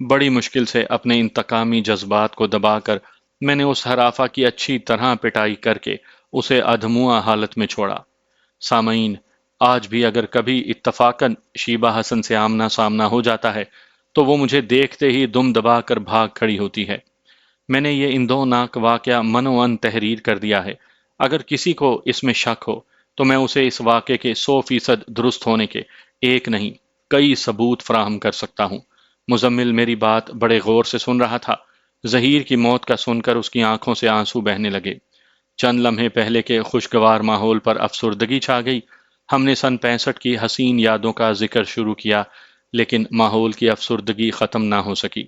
بڑی مشکل سے اپنے انتقامی جذبات کو دبا کر میں نے اس ہرافہ کی اچھی طرح پٹائی کر کے اسے ادھموا حالت میں چھوڑا۔ سامعین، آج بھی اگر کبھی اتفاقاً شیبہ حسن سے آمنا سامنا ہو جاتا ہے تو وہ مجھے دیکھتے ہی دم دبا کر بھاگ کھڑی ہوتی ہے۔ میں نے یہ اندوناک واقعہ منوان تحریر کر دیا ہے۔ اگر کسی کو اس میں شک ہو تو میں اسے اس واقعے کے 100% درست ہونے کے ایک نہیں کئی ثبوت فراہم کر سکتا ہوں۔ مزمل میری بات بڑے غور سے سن رہا تھا۔ ظہیر کی موت کا سن کر اس کی آنکھوں سے آنسو بہنے لگے۔ چند لمحے پہلے کے خوشگوار ماحول پر افسردگی چھا گئی۔ ہم نے سن 65 کی حسین یادوں کا ذکر شروع کیا، لیکن ماحول کی افسردگی ختم نہ ہو سکی۔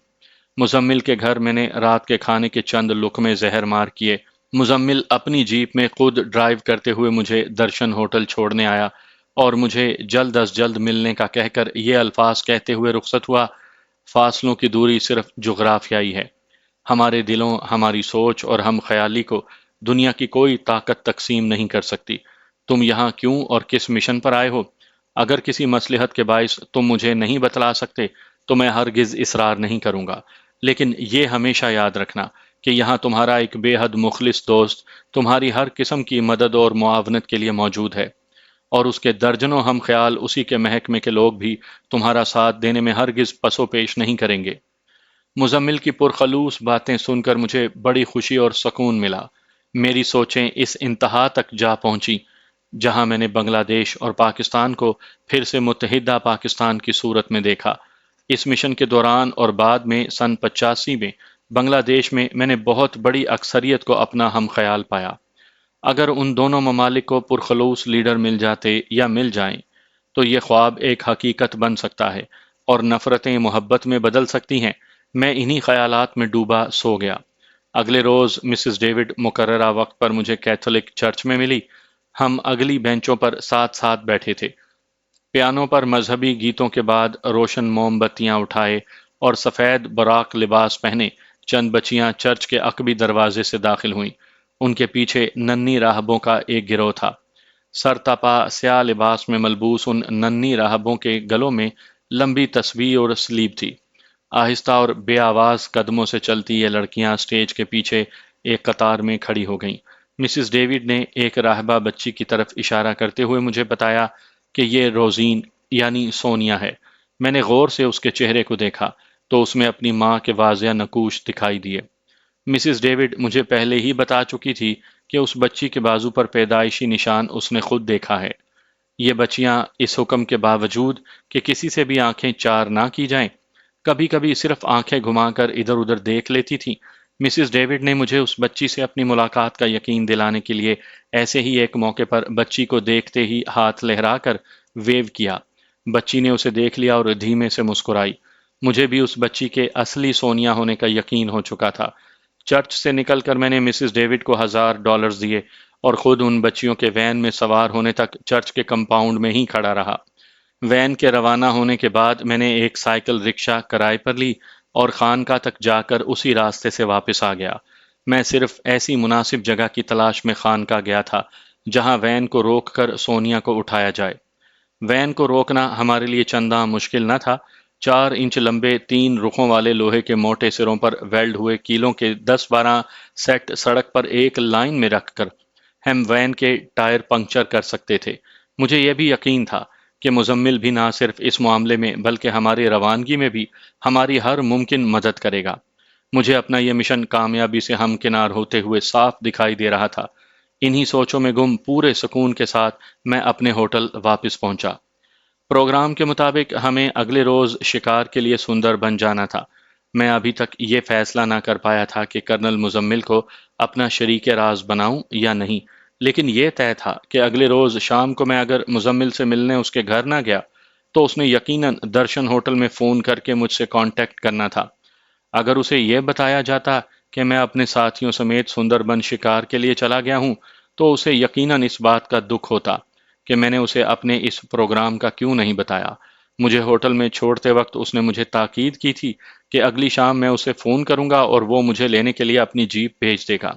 مزمل کے گھر میں نے رات کے کھانے کے چند لقمے زہر مار کیے۔ مزمل اپنی جیپ میں خود ڈرائیو کرتے ہوئے مجھے درشن ہوٹل چھوڑنے آیا اور مجھے جلد از جلد ملنے کا کہہ کر یہ الفاظ کہتے ہوئے رخصت ہوا: فاصلوں کی دوری صرف جغرافیائی ہے۔ ہمارے دلوں، ہماری سوچ اور ہم خیالی کو دنیا کی کوئی طاقت تقسیم نہیں کر سکتی۔ تم یہاں کیوں اور کس مشن پر آئے ہو؟ اگر کسی مصلحت کے باعث تم مجھے نہیں بتلا سکتے تو میں ہرگز اصرار نہیں کروں گا، لیکن یہ ہمیشہ یاد رکھنا کہ یہاں تمہارا ایک بے حد مخلص دوست تمہاری ہر قسم کی مدد اور معاونت کے لیے موجود ہے، اور اس کے درجنوں ہم خیال اسی کے محکمے کے لوگ بھی تمہارا ساتھ دینے میں ہرگز پسو پیش نہیں کریں گے۔ مزمل کی پرخلوص باتیں سن کر مجھے بڑی خوشی اور سکون ملا۔ میری سوچیں اس انتہا تک جا پہنچی جہاں میں نے بنگلہ دیش اور پاکستان کو پھر سے متحدہ پاکستان کی صورت میں دیکھا۔ اس مشن کے دوران اور بعد میں سن 85 میں بنگلہ دیش میں میں نے بہت بڑی اکثریت کو اپنا ہم خیال پایا۔ اگر ان دونوں ممالک کو پرخلوص لیڈر مل جاتے یا مل جائیں تو یہ خواب ایک حقیقت بن سکتا ہے اور نفرتیں محبت میں بدل سکتی ہیں۔ میں انہی خیالات میں ڈوبا سو گیا۔ اگلے روز مسز ڈیوڈ مقررہ وقت پر مجھے کیتھولک چرچ میں ملی۔ ہم اگلی بینچوں پر ساتھ ساتھ بیٹھے تھے۔ پیانو پر مذہبی گیتوں کے بعد روشن موم بتیاں اٹھائے اور سفید براق لباس پہنے چند بچیاں چرچ کے عقبی دروازے سے داخل ہوئیں۔ ان کے پیچھے ننھی راہبوں کا ایک گروہ تھا۔ سر تپا سیاہ لباس میں ملبوس ان ننھی راہبوں کے گلوں میں لمبی تسبیح اور سلیب تھی۔ آہستہ اور بے آواز قدموں سے چلتی یہ لڑکیاں اسٹیج کے پیچھے ایک قطار میں کھڑی ہو گئیں۔ مسز ڈیوڈ نے ایک راہبہ بچی کی طرف اشارہ کرتے ہوئے مجھے بتایا کہ یہ روزین یعنی سونیا ہے۔ میں نے غور سے اس کے چہرے کو دیکھا تو اس میں اپنی ماں کے واضح نقوش دکھائی دیے۔ مسز ڈیوڈ مجھے پہلے ہی بتا چکی تھی کہ اس بچی کے بازو پر پیدائشی نشان اس نے خود دیکھا ہے۔ یہ بچیاں اس حکم کے باوجود کہ کسی سے بھی آنکھیں چار نہ کی جائیں، کبھی کبھی صرف آنکھیں گھما کر ادھر ادھر دیکھ لیتی تھیں۔ مسز ڈیوڈ نے مجھے اس بچی سے اپنی ملاقات کا یقین دلانے کے لیے ایسے ہی ایک موقع پر بچی کو دیکھتے ہی ہاتھ لہرا کر ویو کیا۔ بچی نے اسے دیکھ لیا اور دھیمے سے مسکرائی۔ مجھے بھی اس بچی کے اصلی سونیا ہونے کا یقین ہو چکا تھا۔ چرچ سے نکل کر میں نے مسز ڈیوڈ کو $1000 دیے اور خود ان بچیوں کے وین میں سوار ہونے تک چرچ کے کمپاؤنڈ میں ہی کھڑا رہا۔ وین کے روانہ ہونے کے بعد میں نے ایک سائیکل رکشہ کرائے پر لی اور خانقاہ تک جا کر اسی راستے سے واپس آ گیا۔ میں صرف ایسی مناسب جگہ کی تلاش میں خانقاہ گیا تھا جہاں وین کو روک کر سونیا کو اٹھایا جائے۔ وین کو روکنا ہمارے لیے چنداں مشکل نہ تھا۔ 4 انچ لمبے 3 رخوں والے لوہے کے موٹے سروں پر ویلڈ ہوئے کیلوں کے 10-12 سیٹ سڑک پر ایک لائن میں رکھ کر ہم وین کے ٹائر پنکچر کر سکتے تھے۔ مجھے یہ بھی یقین تھا کہ مزمل بھی نہ صرف اس معاملے میں بلکہ ہماری روانگی میں بھی ہماری ہر ممکن مدد کرے گا۔ مجھے اپنا یہ مشن کامیابی سے ہمکنار ہوتے ہوئے صاف دکھائی دے رہا تھا۔ انہی سوچوں میں گم پورے سکون کے ساتھ میں اپنے ہوٹل واپس پہنچا۔ پروگرام کے مطابق ہمیں اگلے روز شکار کے لیے سندر بن جانا تھا۔ میں ابھی تک یہ فیصلہ نہ کر پایا تھا کہ کرنل مزمل کو اپنا شریک راز بناؤں یا نہیں، لیکن یہ طے تھا کہ اگلے روز شام کو میں اگر مزمل سے ملنے اس کے گھر نہ گیا تو اس نے یقیناً درشن ہوٹل میں فون کر کے مجھ سے کانٹیکٹ کرنا تھا۔ اگر اسے یہ بتایا جاتا کہ میں اپنے ساتھیوں سمیت سندر بن شکار کے لیے چلا گیا ہوں تو اسے یقیناً اس بات کا دکھ ہوتا کہ میں نے اسے اپنے اس پروگرام کا کیوں نہیں بتایا۔ مجھے ہوٹل میں چھوڑتے وقت اس نے مجھے تاکید کی تھی کہ اگلی شام میں اسے فون کروں گا اور وہ مجھے لینے کے لیے اپنی جیپ بھیج دے گا۔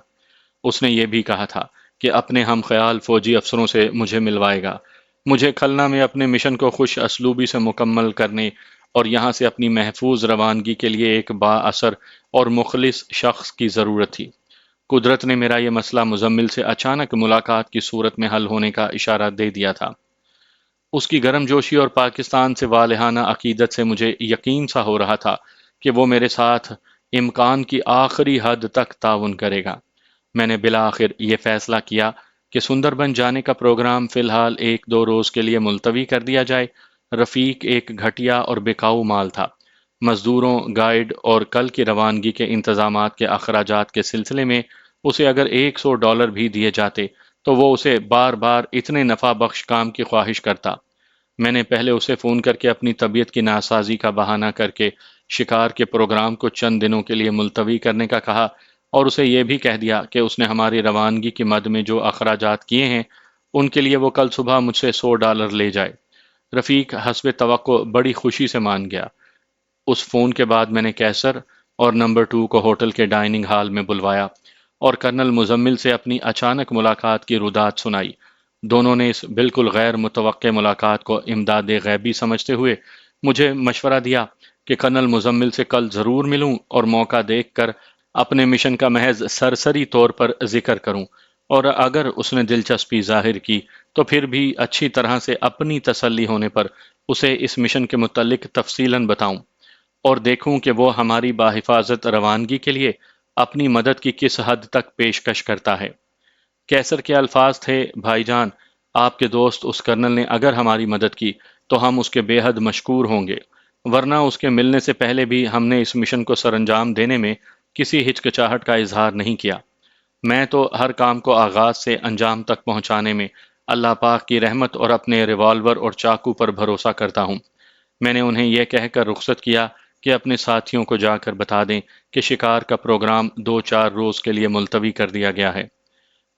اس نے یہ بھی کہا تھا کہ اپنے ہم خیال فوجی افسروں سے مجھے ملوائے گا۔ مجھے کھلنا میں اپنے مشن کو خوش اسلوبی سے مکمل کرنے اور یہاں سے اپنی محفوظ روانگی کے لیے ایک با اثر اور مخلص شخص کی ضرورت تھی۔ قدرت نے میرا یہ مسئلہ مزمل سے اچانک ملاقات کی صورت میں حل ہونے کا اشارہ دے دیا تھا۔ اس کی گرم جوشی اور پاکستان سے والہانہ عقیدت سے مجھے یقین سا ہو رہا تھا کہ وہ میرے ساتھ امکان کی آخری حد تک تعاون کرے گا۔ میں نے بالآخر یہ فیصلہ کیا کہ سندربن جانے کا پروگرام فی الحال 1-2 روز کے لیے ملتوی کر دیا جائے۔ رفیق ایک گھٹیا اور بکاؤ مال تھا۔ مزدوروں، گائیڈ اور کل کی روانگی کے انتظامات کے اخراجات کے سلسلے میں اسے اگر $100 بھی دیے جاتے تو وہ اسے بار بار اتنے نفع بخش کام کی خواہش کرتا۔ میں نے پہلے اسے فون کر کے اپنی طبیعت کی ناسازی کا بہانہ کر کے شکار کے پروگرام کو چند دنوں کے لیے ملتوی کرنے کا کہا اور اسے یہ بھی کہہ دیا کہ اس نے ہماری روانگی کی مد میں جو اخراجات کیے ہیں ان کے لیے وہ کل صبح مجھ سے $100 لے جائے۔ رفیق حسب توقع بڑی خوشی سے مان گیا۔ اس فون کے بعد میں نے کیسر اور نمبر 2 کو ہوٹل کے ڈائننگ ہال میں بلوایا اور کرنل مزمل سے اپنی اچانک ملاقات کی ردات سنائی۔ دونوں نے اس بالکل غیر متوقع ملاقات کو امداد غیبی سمجھتے ہوئے مجھے مشورہ دیا کہ کرنل مزمل سے کل ضرور ملوں اور موقع دیکھ کر اپنے مشن کا محض سرسری طور پر ذکر کروں، اور اگر اس نے دلچسپی ظاہر کی تو پھر بھی اچھی طرح سے اپنی تسلی ہونے پر اسے اس مشن کے متعلق تفصیلاً بتاؤں اور دیکھوں کہ وہ ہماری باحفاظت روانگی کے لیے اپنی مدد کی کس حد تک پیشکش کرتا ہے۔ کیسر کے الفاظ تھے، بھائی جان، آپ کے دوست اس کرنل نے اگر ہماری مدد کی تو ہم اس کے بے حد مشکور ہوں گے، ورنہ اس کے ملنے سے پہلے بھی ہم نے اس مشن کو سر انجام دینے میں کسی ہچکچاہٹ کا اظہار نہیں کیا۔ میں تو ہر کام کو آغاز سے انجام تک پہنچانے میں اللہ پاک کی رحمت اور اپنے ریوالور اور چاقو پر بھروسہ کرتا ہوں۔ میں نے انہیں یہ کہہ کر رخصت کیا کہ اپنے ساتھیوں کو جا کر بتا دیں کہ شکار کا پروگرام 2-4 روز کے لیے ملتوی کر دیا گیا ہے۔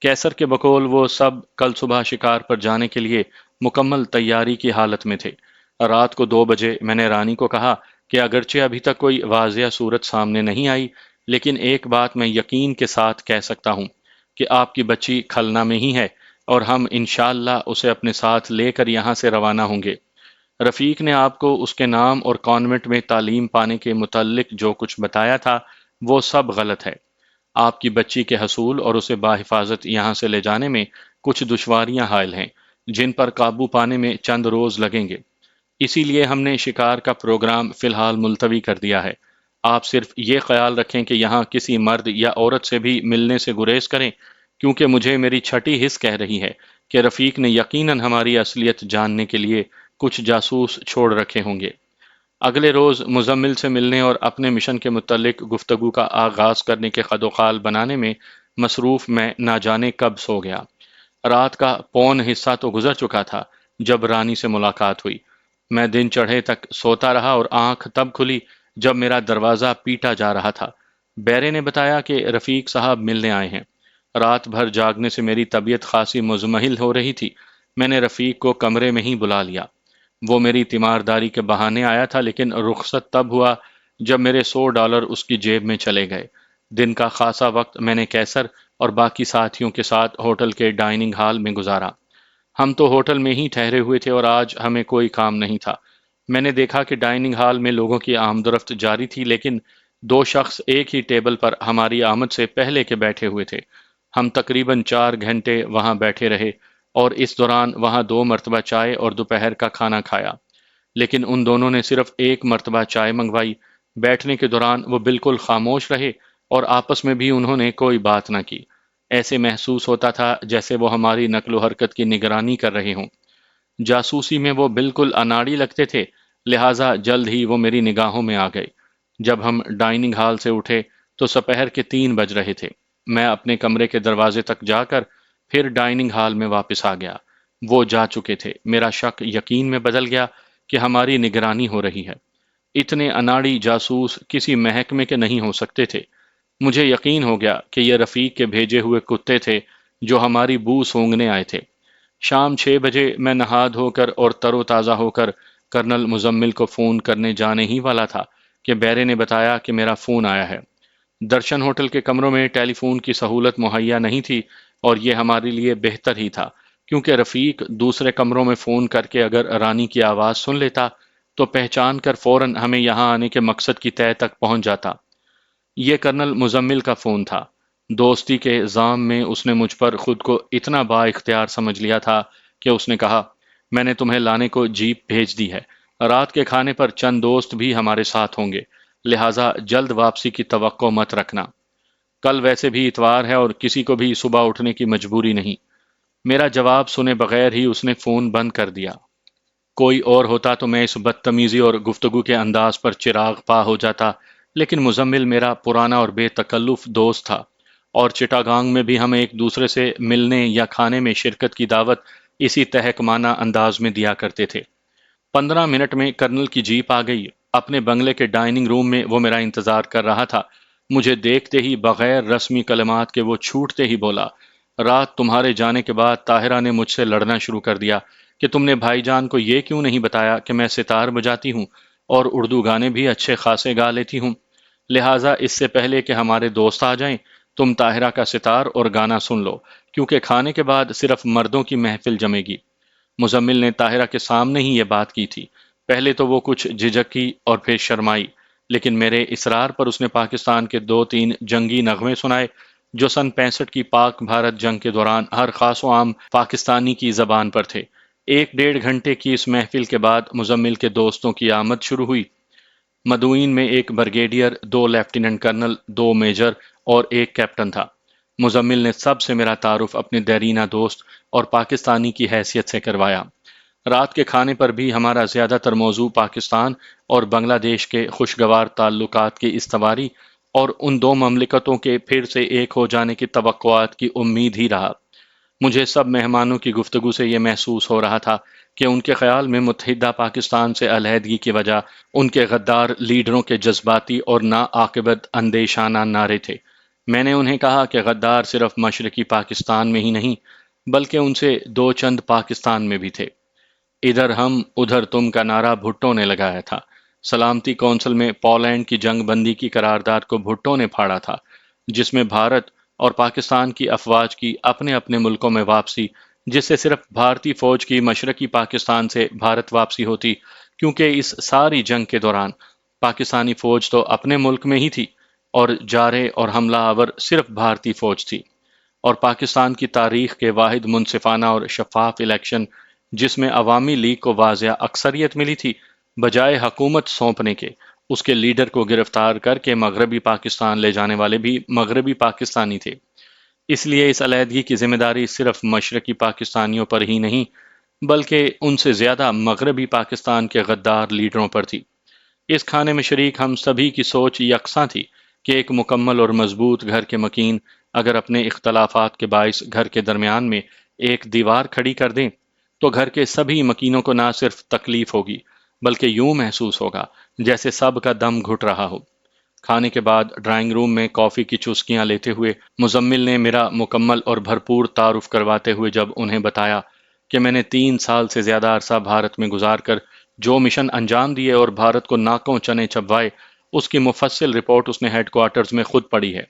کیسر کے بقول وہ سب کل صبح شکار پر جانے کے لیے مکمل تیاری کی حالت میں تھے۔ رات کو 2 بجے میں نے رانی کو کہا کہ اگرچہ ابھی تک کوئی واضح صورت سامنے نہیں آئی، لیکن ایک بات میں یقین کے ساتھ کہہ سکتا ہوں کہ آپ کی بچی کھلنا میں ہی ہے، اور ہم انشاءاللہ اسے اپنے ساتھ لے کر یہاں سے روانہ ہوں گے۔ رفیق نے آپ کو اس کے نام اور کانوینٹ میں تعلیم پانے کے متعلق جو کچھ بتایا تھا وہ سب غلط ہے۔ آپ کی بچی کے حصول اور اسے بحفاظت یہاں سے لے جانے میں کچھ دشواریاں حائل ہیں، جن پر قابو پانے میں چند روز لگیں گے۔ اسی لیے ہم نے شکار کا پروگرام فی الحال ملتوی کر دیا ہے۔ آپ صرف یہ خیال رکھیں کہ یہاں کسی مرد یا عورت سے بھی ملنے سے گریز کریں، کیونکہ مجھے میری چھٹی حس کہہ رہی ہے کہ رفیق نے یقیناً ہماری اصلیت جاننے کے لیے کچھ جاسوس چھوڑ رکھے ہوں گے۔ اگلے روز مزمل سے ملنے اور اپنے مشن کے متعلق گفتگو کا آغاز کرنے کے خد و خال بنانے میں مصروف میں نہ جانے کب سو گیا۔ رات کا پون حصہ تو گزر چکا تھا جب رانی سے ملاقات ہوئی۔ میں دن چڑھے تک سوتا رہا اور آنکھ تب کھلی جب میرا دروازہ پیٹا جا رہا تھا۔ بیرے نے بتایا کہ رفیق صاحب ملنے آئے ہیں۔ رات بھر جاگنے سے میری طبیعت خاصی مزمحل ہو رہی تھی۔ میں نے رفیق کو کمرے میں ہی بلا لیا۔ وہ میری تیمارداری کے بہانے آیا تھا، لیکن رخصت تب ہوا جب میرے $100 اس کی جیب میں چلے گئے۔ دن کا خاصا وقت میں نے کیسر اور باقی ساتھیوں کے ساتھ ہوٹل کے ڈائننگ ہال میں گزارا۔ ہم تو ہوٹل میں ہی ٹھہرے ہوئے تھے اور آج ہمیں کوئی کام نہیں تھا۔ میں نے دیکھا کہ ڈائننگ ہال میں لوگوں کی آمد و رفت جاری تھی، لیکن 2 شخص ایک ہی ٹیبل پر ہماری آمد سے پہلے کے بیٹھے ہوئے تھے۔ ہم تقریباً 4 گھنٹے وہاں بیٹھے رہے اور اس دوران وہاں 2 مرتبہ چائے اور دوپہر کا کھانا کھایا، لیکن ان دونوں نے صرف 1 مرتبہ چائے منگوائی۔ بیٹھنے کے دوران وہ بالکل خاموش رہے اور آپس میں بھی انہوں نے کوئی بات نہ کی۔ ایسے محسوس ہوتا تھا جیسے وہ ہماری نقل و حرکت کی نگرانی کر رہے ہوں۔ جاسوسی میں وہ بالکل اناڑی لگتے تھے، لہٰذا جلد ہی وہ میری نگاہوں میں آ گئے۔ جب ہم ڈائننگ ہال سے اٹھے تو سپہر کے 3 بج رہے تھے۔ میں اپنے کمرے کے دروازے تک جا کر پھر ڈائننگ ہال میں واپس آ گیا۔ وہ جا چکے تھے۔ میرا شک یقین میں بدل گیا کہ ہماری نگرانی ہو رہی ہے۔ اتنے اناڑی جاسوس کسی محکمے کے نہیں ہو سکتے تھے۔ مجھے یقین ہو گیا کہ یہ رفیق کے بھیجے ہوئے کتے تھے جو ہماری بو سونگھنے آئے تھے۔ شام 6 بجے میں نہا دھو کر اور تر و تازہ ہو کر کرنل مزمل کو فون کرنے جانے ہی والا تھا کہ بیرے نے بتایا کہ میرا فون آیا ہے۔ درشن ہوٹل کے کمروں میں ٹیلی فون کی سہولت مہیا نہیں تھی، اور یہ ہمارے لیے بہتر ہی تھا، کیونکہ رفیق دوسرے کمروں میں فون کر کے اگر رانی کی آواز سن لیتا تو پہچان کر فوراً ہمیں یہاں آنے کے مقصد کی تہہ تک پہنچ جاتا۔ یہ کرنل مزمل کا فون تھا۔ دوستی کے ضام میں اس نے مجھ پر خود کو اتنا با اختیار سمجھ لیا تھا کہ اس نے کہا، میں نے تمہیں لانے کو جیپ بھیج دی ہے۔ رات کے کھانے پر چند دوست بھی ہمارے ساتھ ہوں گے، لہٰذا جلد واپسی کی توقع مت رکھنا۔ کل ویسے بھی اتوار ہے اور کسی کو بھی صبح اٹھنے کی مجبوری نہیں۔ میرا جواب سنے بغیر ہی اس نے فون بند کر دیا۔ کوئی اور ہوتا تو میں اس بدتمیزی اور گفتگو کے انداز پر چراغ پا ہو جاتا، لیکن مزمل میرا پرانا اور بے تکلف دوست تھا، اور چٹاگانگ میں بھی ہم ایک دوسرے سے ملنے یا کھانے میں شرکت کی دعوت اسی تہکمانہ انداز میں دیا کرتے تھے۔ 15 منٹ میں کرنل کی جیپ آ گئی۔ اپنے بنگلے کے ڈائننگ روم میں وہ میرا انتظار کر رہا تھا۔ مجھے دیکھتے ہی بغیر رسمی کلمات کے وہ چھوٹتے ہی بولا، رات تمہارے جانے کے بعد طاہرہ نے مجھ سے لڑنا شروع کر دیا کہ تم نے بھائی جان کو یہ کیوں نہیں بتایا کہ میں ستار بجاتی ہوں اور اردو گانے بھی اچھے خاصے گا لیتی ہوں۔ لہٰذا اس سے پہلے کہ ہمارے دوست آ جائیں تم طاہرہ کا ستار اور گانا سن لو، کیونکہ کھانے کے بعد صرف مردوں کی محفل جمے گی۔ مزمل نے طاہرہ کے سامنے ہی یہ بات کی تھی۔ پہلے تو وہ کچھ جھجکی اور پھر شرمائی، لیکن میرے اصرار پر اس نے پاکستان کے 2-3 جنگی نغمے سنائے جو سن 65 کی پاک بھارت جنگ کے دوران ہر خاص و عام پاکستانی کی زبان پر تھے۔ 1-1.5 گھنٹے کی اس محفل کے بعد مزمل کے دوستوں کی آمد شروع ہوئی۔ مدوئین میں 1 بریگیڈیئر، 2 لیفٹیننٹ کرنل، 2 میجر اور 1 کیپٹن تھا۔ مزمل نے سب سے میرا تعارف اپنے دیرینہ دوست اور پاکستانی کی حیثیت سے کروایا۔ رات کے کھانے پر بھی ہمارا زیادہ تر موضوع پاکستان اور بنگلہ دیش کے خوشگوار تعلقات کی استواری اور ان 2 مملکتوں کے پھر سے ایک ہو جانے کی توقعات کی امید ہی رہا۔ مجھے سب مہمانوں کی گفتگو سے یہ محسوس ہو رہا تھا کہ ان کے خیال میں متحدہ پاکستان سے علیحدگی کی وجہ ان کے غدار لیڈروں کے جذباتی اور ناعاقبت اندیشانہ نعرے تھے۔ میں نے انہیں کہا کہ غدار صرف مشرقی پاکستان میں ہی نہیں بلکہ ان سے دو چند پاکستان میں بھی تھے۔ ادھر ہم ادھر تم کا نعرہ بھٹو نے لگایا تھا۔ سلامتی کونسل میں پولینڈ کی جنگ بندی کی قرارداد کو بھٹو نے پھاڑا تھا، جس میں بھارت اور پاکستان کی افواج کی اپنے اپنے ملکوں میں واپسی، جس سے صرف بھارتی فوج کی مشرقی پاکستان سے بھارت واپسی ہوتی، کیونکہ اس ساری جنگ کے دوران پاکستانی فوج تو اپنے ملک میں ہی تھی اور جارے اور حملہ آور صرف بھارتی فوج تھی، اور پاکستان کی تاریخ کے واحد منصفانہ اور شفاف الیکشن جس میں عوامی لیگ کو واضح اکثریت ملی تھی، بجائے حکومت سونپنے کے اس کے لیڈر کو گرفتار کر کے مغربی پاکستان لے جانے والے بھی مغربی پاکستانی تھے۔ اس لیے اس علیحدگی کی ذمہ داری صرف مشرقی پاکستانیوں پر ہی نہیں بلکہ ان سے زیادہ مغربی پاکستان کے غدار لیڈروں پر تھی۔ اس کھانے میں شریک ہم سبھی کی سوچ یکساں تھی کہ ایک مکمل اور مضبوط گھر کے مکین اگر اپنے اختلافات کے باعث گھر کے درمیان میں ایک دیوار کھڑی کر دیں تو گھر کے سبھی مکینوں کو نہ صرف تکلیف ہوگی بلکہ یوں محسوس ہوگا جیسے سب کا دم گھٹ رہا ہو۔ کھانے کے بعد ڈرائنگ روم میں کافی کی چسکیاں لیتے ہوئے مزمل نے میرا مکمل اور بھرپور تعارف کرواتے ہوئے جب انہیں بتایا کہ میں نے 3 سال سے زیادہ عرصہ بھارت میں گزار کر جو مشن انجام دیے اور بھارت کو ناکوں چنے چبوائے، اس کی مفصل رپورٹ اس نے ہیڈ کوارٹرز میں خود پڑھی ہے،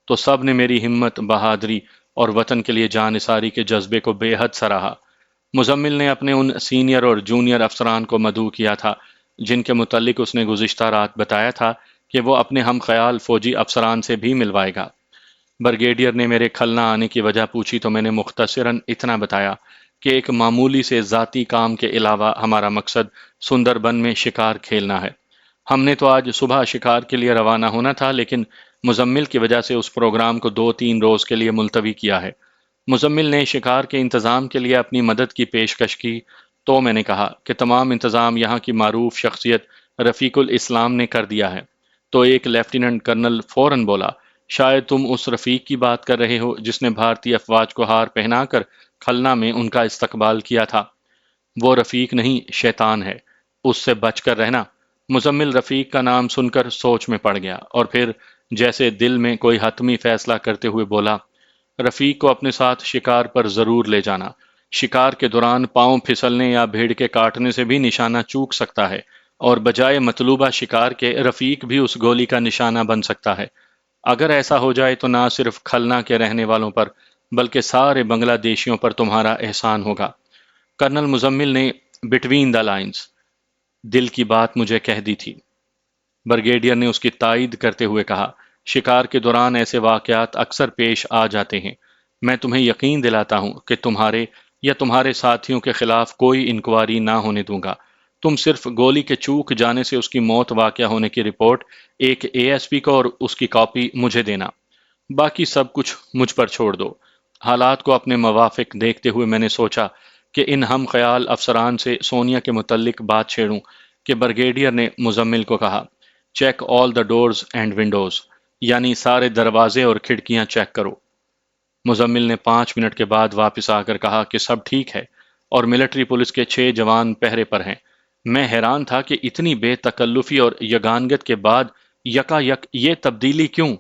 تو سب نے میری ہمت، بہادری اور وطن کے لیے جان نثاری کے جذبے کو بے حد سراہا۔ مزمل نے اپنے ان سینئر اور جونیئر افسران کو مدعو کیا تھا جن کے متعلق اس نے گزشتہ رات بتایا تھا کہ وہ اپنے ہم خیال فوجی افسران سے بھی ملوائے گا۔ بریگیڈیئر نے میرے کھل نہ آنے کی وجہ پوچھی تو میں نے مختصراً اتنا بتایا کہ ایک معمولی سے ذاتی کام کے علاوہ ہمارا مقصد سندر بن میں شکار کھیلنا ہے۔ ہم نے تو آج صبح شکار کے لیے روانہ ہونا تھا لیکن مزمل کی وجہ سے اس پروگرام کو 2-3 روز کے لیے ملتوی کیا ہے۔ مزمل نے شکار کے انتظام کے لیے اپنی مدد کی پیشکش کی تو میں نے کہا کہ تمام انتظام یہاں کی معروف شخصیت رفیق الاسلام نے کر دیا ہے۔ تو ایک لیفٹیننٹ کرنل فوراً بولا، شاید تم اس رفیق کی بات کر رہے ہو جس نے بھارتی افواج کو ہار پہنا کر کھلنا میں ان کا استقبال کیا تھا۔ وہ رفیق نہیں، شیطان ہے، اس سے بچ کر رہنا۔ مزمل رفیق کا نام سن کر سوچ میں پڑ گیا اور پھر جیسے دل میں کوئی حتمی فیصلہ کرتے ہوئے بولا، رفیق کو اپنے ساتھ شکار پر ضرور لے جانا۔ شکار کے دوران پاؤں پھسلنے یا بھیڑ کے کاٹنے سے بھی نشانہ چوک سکتا ہے اور بجائے مطلوبہ شکار کے رفیق بھی اس گولی کا نشانہ بن سکتا ہے۔ اگر ایسا ہو جائے تو نہ صرف کھلنا کے رہنے والوں پر بلکہ سارے بنگلہ دیشیوں پر تمہارا احسان ہوگا۔ کرنل مزمل نے بٹوین دا لائنز دل کی بات مجھے کہہ دی تھی۔ بریگیڈیئر نے اس کی تائید کرتے ہوئے کہا، شکار کے دوران ایسے واقعات اکثر پیش آ جاتے ہیں۔ میں تمہیں یقین دلاتا ہوں کہ تمہارے یا تمہارے ساتھیوں کے خلاف کوئی انکوائری نہ ہونے دوں گا۔ تم صرف گولی کے چوک جانے سے اس کی موت واقع ہونے کی رپورٹ ایک ASP کو اور اس کی کاپی مجھے دینا۔ باقی سب کچھ مجھ پر چھوڑ دو۔ حالات کو اپنے موافق دیکھتے ہوئے میں نے سوچا کہ ان ہم خیال افسران سے سونیا کے متعلق بات چھیڑوں کہ بریگیڈیئر نے مزمل کو کہا، check all the doors and Windows, یعنی سارے دروازے اور کھڑکیاں چیک کرو۔ مزمل نے 5 منٹ کے بعد واپس آ کر کہا کہ سب ٹھیک ہے اور ملٹری پولیس کے 6 جوان پہرے پر ہیں۔ میں حیران تھا کہ اتنی بے تکلفی اور یگانگت کے بعد یکا یک یہ تبدیلی کیوں؟